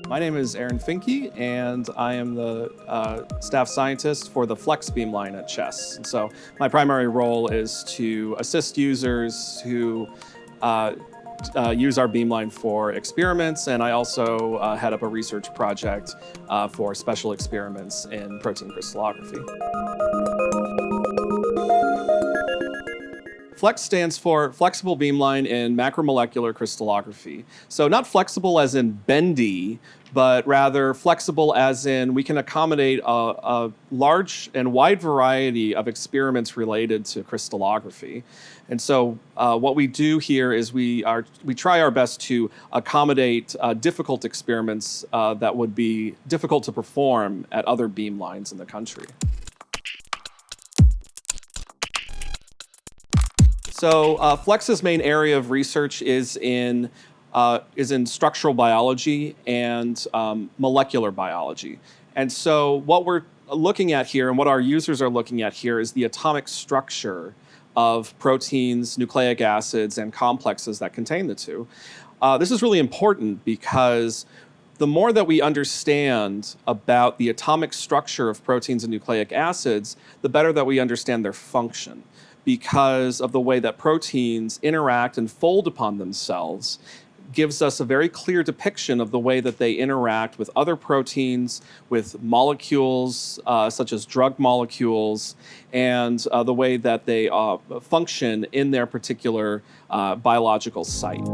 My name is Aaron Finke, and I am the staff scientist for the FlexX beamline at CHEXS. And so my primary role is to assist users who use our beamline for experiments, and I also head up a research project for special experiments in protein crystallography. FlexX stands for Flexible Beamline in Macromolecular Crystallography. So not flexible as in bendy, but rather flexible as in we can accommodate a large and wide variety of experiments related to crystallography. And so what we do here is we try our best to accommodate difficult experiments that would be difficult to perform at other beamlines in the country. So FlexX's main area of research is in structural biology and molecular biology. And so what we're looking at here and what our users are looking at here is the atomic structure of proteins, nucleic acids, and complexes that contain the two. This is really important because the more that we understand about the atomic structure of proteins and nucleic acids, the better that we understand their function, because of the way that proteins interact and fold upon themselves gives us a very clear depiction of the way that they interact with other proteins, with molecules such as drug molecules, and the way that they function in their particular biological site.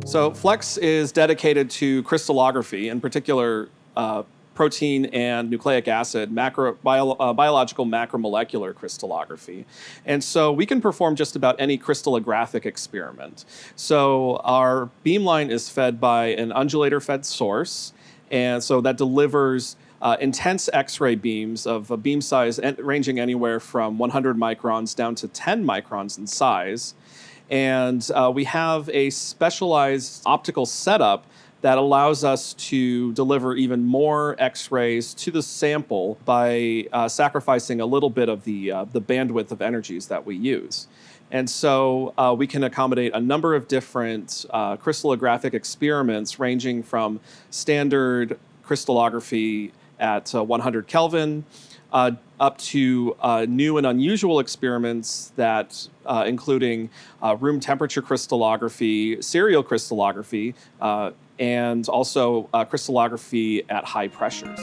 So FlexX is dedicated to crystallography, in particular protein and nucleic acid, biological macromolecular crystallography. And so we can perform just about any crystallographic experiment. So our beamline is fed by an undulator-fed source, and so that delivers intense X-ray beams of a beam size ranging anywhere from 100 microns down to 10 microns in size. And we have a specialized optical setup that allows us to deliver even more X-rays to the sample by sacrificing a little bit of the bandwidth of energies that we use. And so we can accommodate a number of different crystallographic experiments ranging from standard crystallography at 100 Kelvin up to new and unusual experiments that including room temperature crystallography, serial crystallography, and also crystallography at high pressures.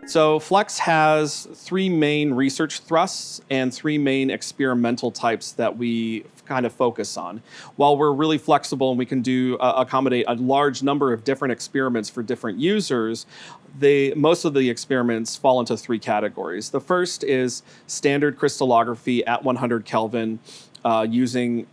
So FlexX has three main research thrusts and three main experimental types that we kind of focus on. While we're really flexible and we can accommodate a large number of different experiments for different users, most of the experiments fall into three categories. The first is standard crystallography at 100 Kelvin using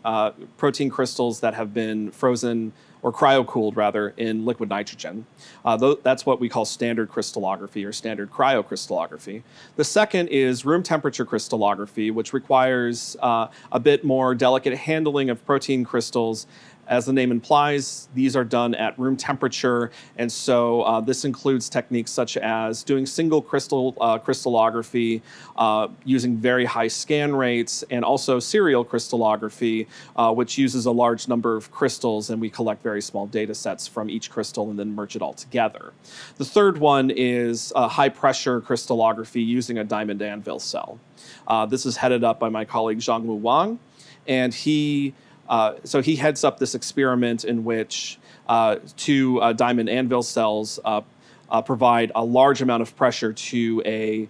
protein crystals that have been frozen or cryo-cooled rather in liquid nitrogen. That's what we call standard crystallography or standard cryocrystallography. The second is room temperature crystallography, which requires a bit more delicate handling of protein crystals. As the name implies, these are done at room temperature, and so this includes techniques such as doing single crystallography using very high scan rates, and also serial crystallography, which uses a large number of crystals, and we collect very small data sets from each crystal and then merge it all together. The third one is high-pressure crystallography using a diamond anvil cell. This is headed up by my colleague Zhangmu Wang, and so he heads up this experiment in which two diamond anvil cells provide a large amount of pressure to a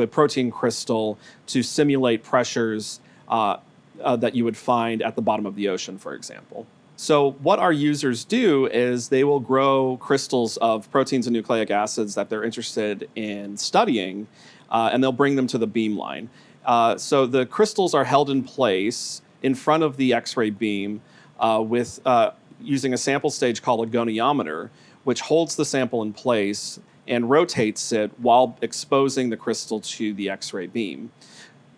protein crystal to simulate pressures that you would find at the bottom of the ocean, for example. So what our users do is they will grow crystals of proteins and nucleic acids that they're interested in studying, and they'll bring them to the beamline. So the crystals are held in place in front of the X-ray beam using a sample stage called a goniometer, which holds the sample in place and rotates it while exposing the crystal to the X-ray beam.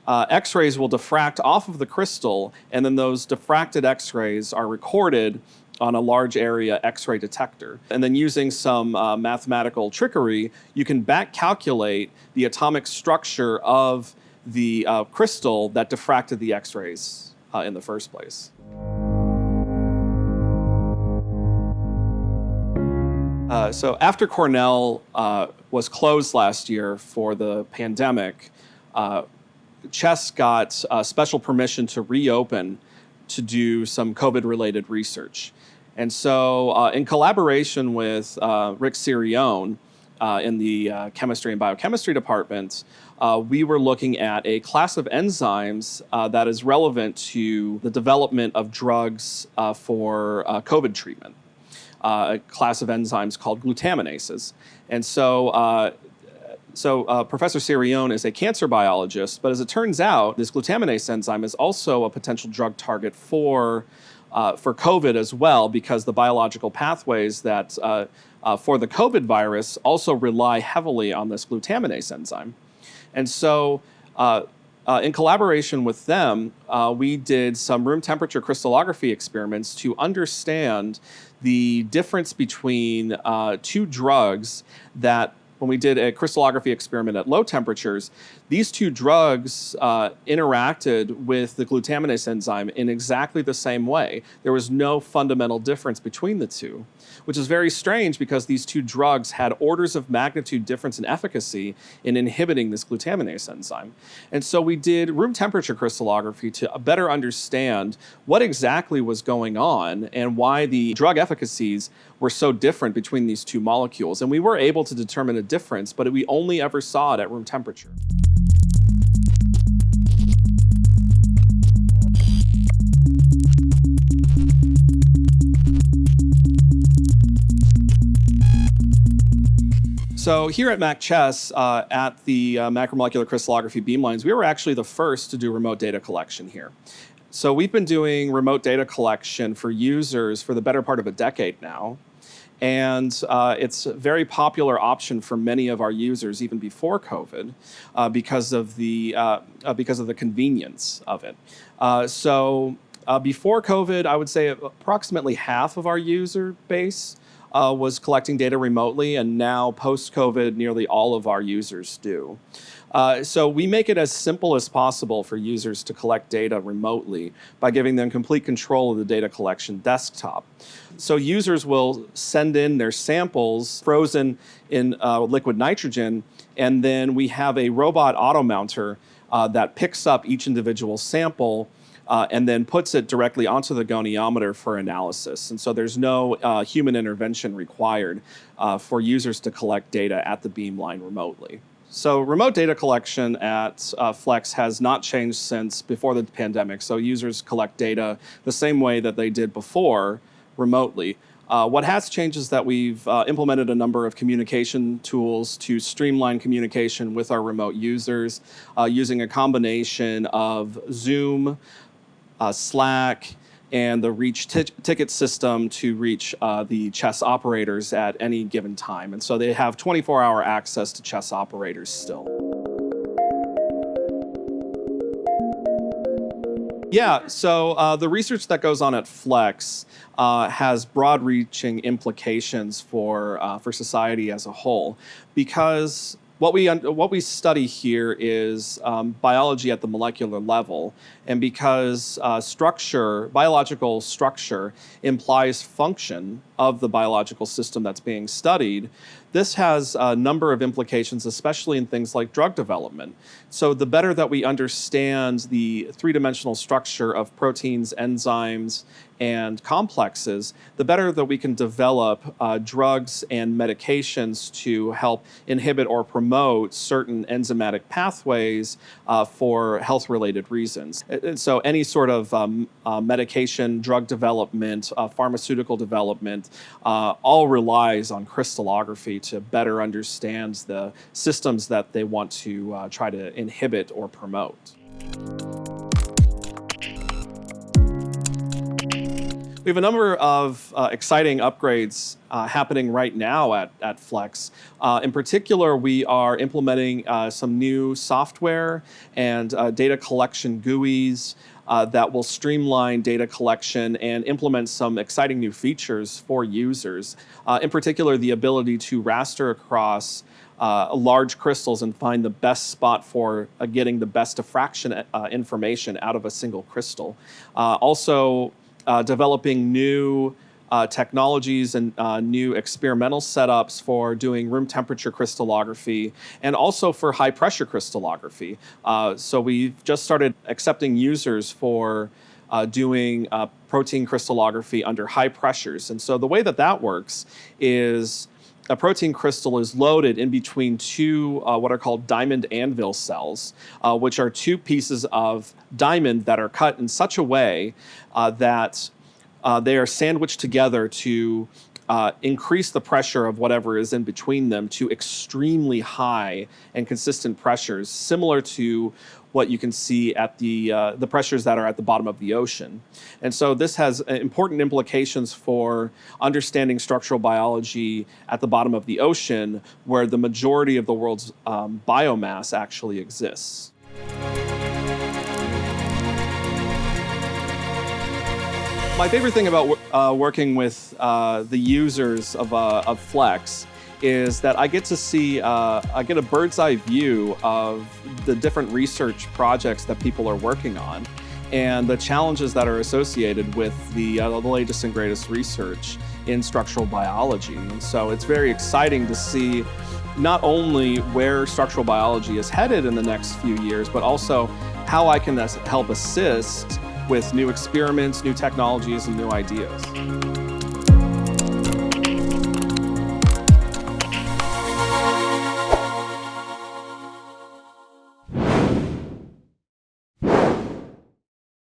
X-rays will diffract off of the crystal, and then those diffracted X-rays are recorded on a large area X-ray detector. And then using some mathematical trickery, you can back calculate the atomic structure of the crystal that diffracted the X-rays in the first place. So after Cornell was closed last year for the pandemic, CHEXS got special permission to reopen to do some COVID-related research. And so in collaboration with Rick Sirione in the chemistry and biochemistry department, we were looking at a class of enzymes that is relevant to the development of drugs for COVID treatment, a class of enzymes called glutaminases. And so Professor Sirione is a cancer biologist, but as it turns out, this glutaminase enzyme is also a potential drug target for COVID as well, because the biological pathways that for the COVID virus also rely heavily on this glutaminase enzyme. And so in collaboration with them, we did some room temperature crystallography experiments to understand the difference between two drugs that, when we did a crystallography experiment at low temperatures, these two drugs interacted with the glutaminase enzyme in exactly the same way. There was no fundamental difference between the two, which is very strange because these two drugs had orders of magnitude difference in efficacy in inhibiting this glutaminase enzyme. And so we did room temperature crystallography to better understand what exactly was going on and why the drug efficacies were so different between these two molecules. And we were able to determine a difference, but we only ever saw it at room temperature. So here at MacCHESS, at the macromolecular crystallography Beamlines, we were actually the first to do remote data collection here. So we've been doing remote data collection for users for the better part of a decade now. And it's a very popular option for many of our users even before COVID because of the convenience of it. Before COVID, I would say approximately half of our user base was collecting data remotely, and now post-COVID, nearly all of our users do. So we make it as simple as possible for users to collect data remotely by giving them complete control of the data collection desktop. So users will send in their samples frozen in liquid nitrogen, and then we have a robot auto mounter that picks up each individual sample and then puts it directly onto the goniometer for analysis. And so there's no human intervention required for users to collect data at the beamline remotely. So remote data collection at Flex has not changed since before the pandemic. So users collect data the same way that they did before remotely. What has changed is that we've implemented a number of communication tools to streamline communication with our remote users using a combination of Zoom, Slack, and the reach ticket system to reach the CHESS operators at any given time. And so they have 24-hour access to CHESS operators still. Yeah, so the research that goes on at Flex has broad-reaching implications for society as a whole, because what we study here is biology at the molecular level, and because biological structure implies function of the biological system that's being studied, this has a number of implications, especially in things like drug development. So the better that we understand the three-dimensional structure of proteins, enzymes, and complexes, the better that we can develop drugs and medications to help inhibit or promote certain enzymatic pathways for health-related reasons. And so any sort of medication, drug development, pharmaceutical development, all relies on crystallography to better understand the systems that they want to try to inhibit or promote. We have a number of exciting upgrades happening right now at FlexX. In particular, we are implementing some new software and data collection GUIs that will streamline data collection and implement some exciting new features for users. In particular, the ability to raster across large crystals and find the best spot for getting the best diffraction information out of a single crystal. Also, developing new technologies and new experimental setups for doing room temperature crystallography and also for high pressure crystallography. So we've just started accepting users for doing protein crystallography under high pressures. And so the way that that works is a protein crystal is loaded in between two what are called diamond anvil cells, which are two pieces of diamond that are cut in such a way that they are sandwiched together to increase the pressure of whatever is in between them to extremely high and consistent pressures, similar to what you can see at the pressures that are at the bottom of the ocean. And so this has important implications for understanding structural biology at the bottom of the ocean, where the majority of the world's biomass actually exists. My favorite thing about working with the users of FlexX is that I get to see, I get a bird's eye view of the different research projects that people are working on and the challenges that are associated with the latest and greatest research in structural biology. And so it's very exciting to see not only where structural biology is headed in the next few years, but also how I can help assist with new experiments, new technologies, and new ideas.